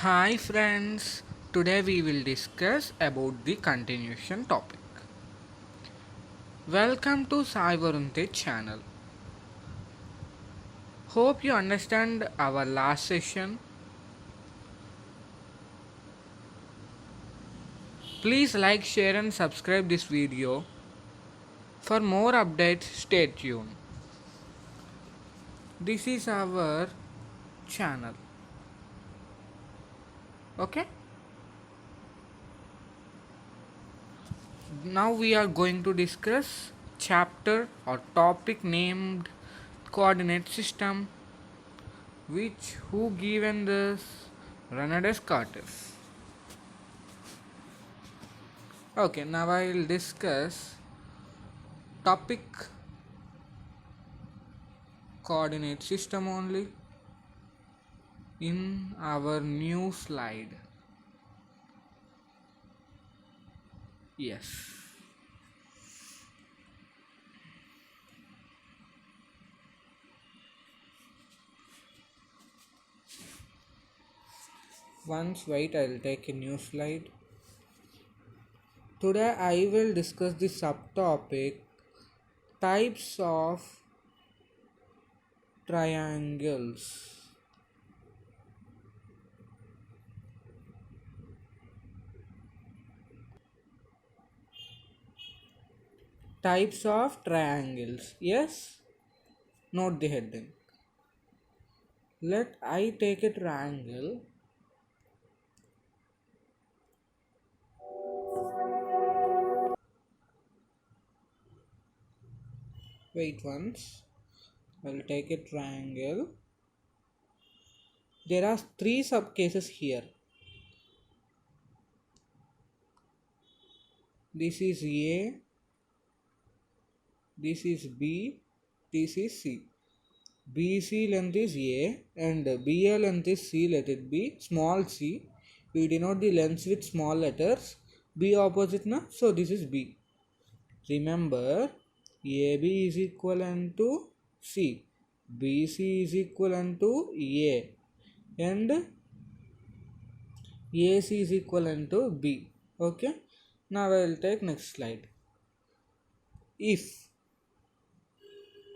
Hi friends, today we will discuss about the continuation topic. Welcome to Sai Varunte channel. Hope you understand our last session. Please like, share and subscribe this video. For more updates, stay tuned. This is our channel. Okay? Now we are going to discuss chapter or topic named coordinate system, which who given this Rene Descartes. Okay, now I will discuss topic coordinate system only in our new slide. Yes. Once wait, I will take a new slide. Today I will discuss the subtopic types of triangles. Types of triangles. Yes? Note the heading. Let I take a triangle. Wait once. I will take a triangle. There are three subcases here. This is A, this is B, this is C. BC length is A and BA length is C, let it be small c. We denote the lengths with small letters. B opposite na, so this is B. Remember, AB is equivalent to C, BC is equivalent to A and AC is equivalent to B. Okay. Now I will take next slide. If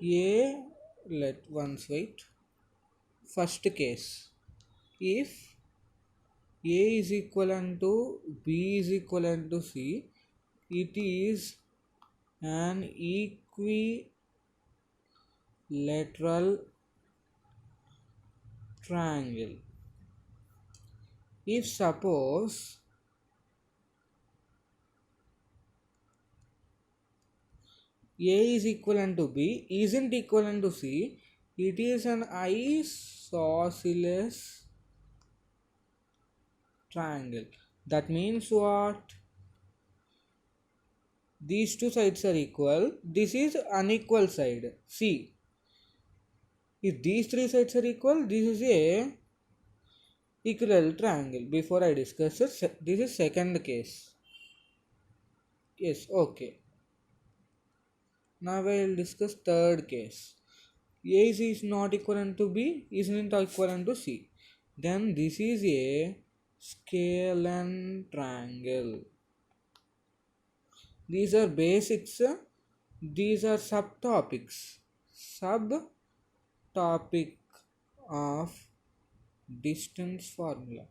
A, let once wait. First case, if A is equivalent to B is equivalent to C, it is an equilateral triangle. If suppose A is equivalent to B isn't equivalent to C, it is an isosceles triangle. That means what? These two sides are equal. This is unequal side C. If these three sides are equal, this is a equilateral triangle. Before I discuss it, this is second case. Yes, okay. Now I will discuss third case. A is not equivalent to B, isn't equivalent to C. Then this is a scalene triangle. These are basics. These are subtopics. Subtopic of distance formula.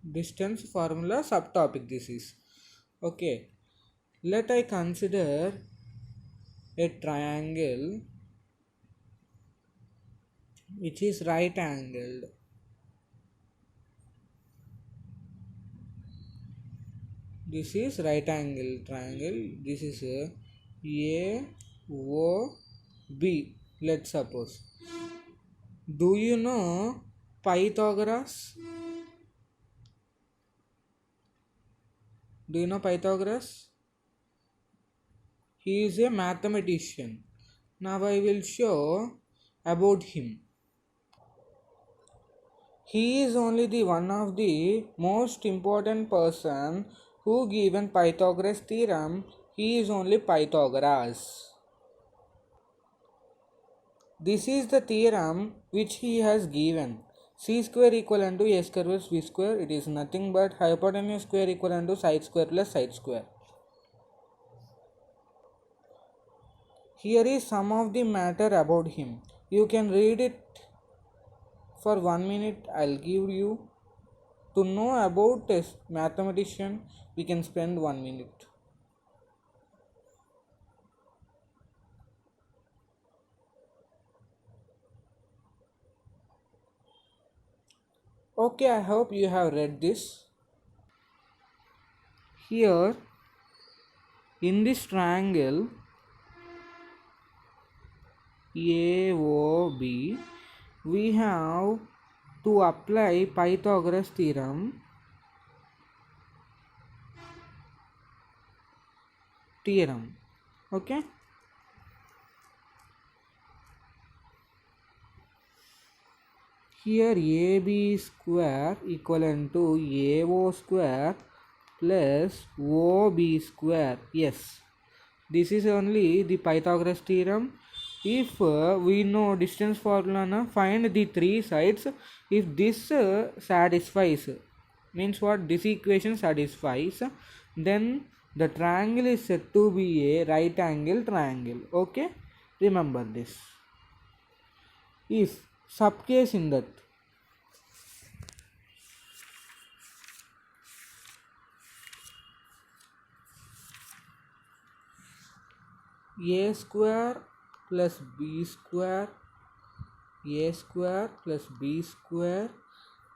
Distance formula subtopic this is. Okay. Let I consider a triangle which is right angled. This is right angle triangle. This is A O B. Let's suppose. Do you know Pythagoras? Do you know Pythagoras? He is a mathematician. Now I will show about him. He is only the one of the most important person who given Pythagoras theorem. He is only Pythagoras. This is the theorem which he has given. C square equivalent to A square plus B square. It is nothing but hypotenuse square equivalent to side square plus side square. Here is some of the matter about him. You can read it for 1 minute. I'll give you. To know about a mathematician, we can spend 1 minute. Okay, I hope you have read this. Here, in this triangle AOB, we have to apply Pythagoras theorem. Okay. Here AB square equivalent to AO square plus OB square. Yes, this is only the Pythagoras theorem. If we know distance formula, find the three sides. If this satisfies, means what, this equation satisfies, then the triangle is said to be a right angle triangle. Okay, remember this. If subcase in that A square plus B square, A square plus B square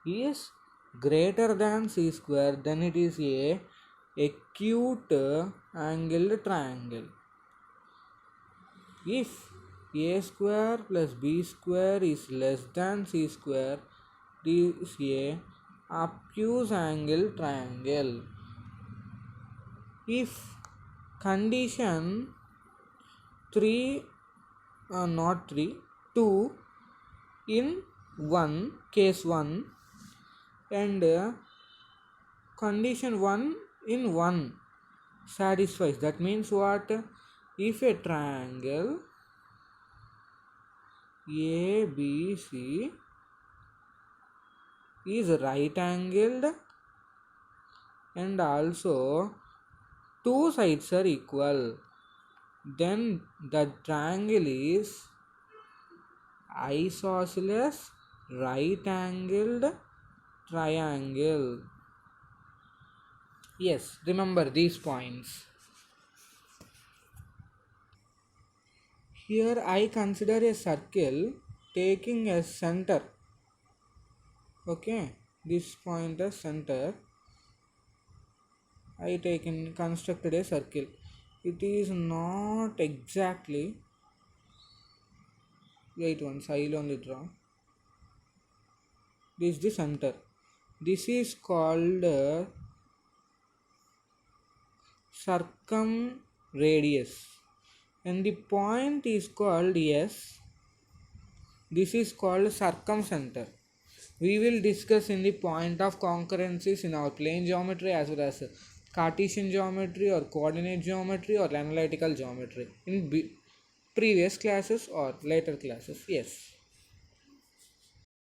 is greater than C square, then it is a acute angled triangle. If A square plus B square is less than C square, this is a obtuse angle triangle. If condition 3 not 3 2 in 1 case 1 and condition 1 in 1 satisfies, that means what, if a triangle ABC is right angled and also two sides are equal, then the triangle is isosceles right angled triangle. Yes, remember these points. Here I consider a circle taking a center. Okay, this point as center. I constructed a circle. It is not exactly. Wait once, I will only draw. This is the center. This is called circumradius, and the point is called S. This is called circumcenter. We will discuss in the point of concurrencies in our plane geometry as well as Cartesian geometry or coordinate geometry or analytical geometry in previous classes or later classes. Yes.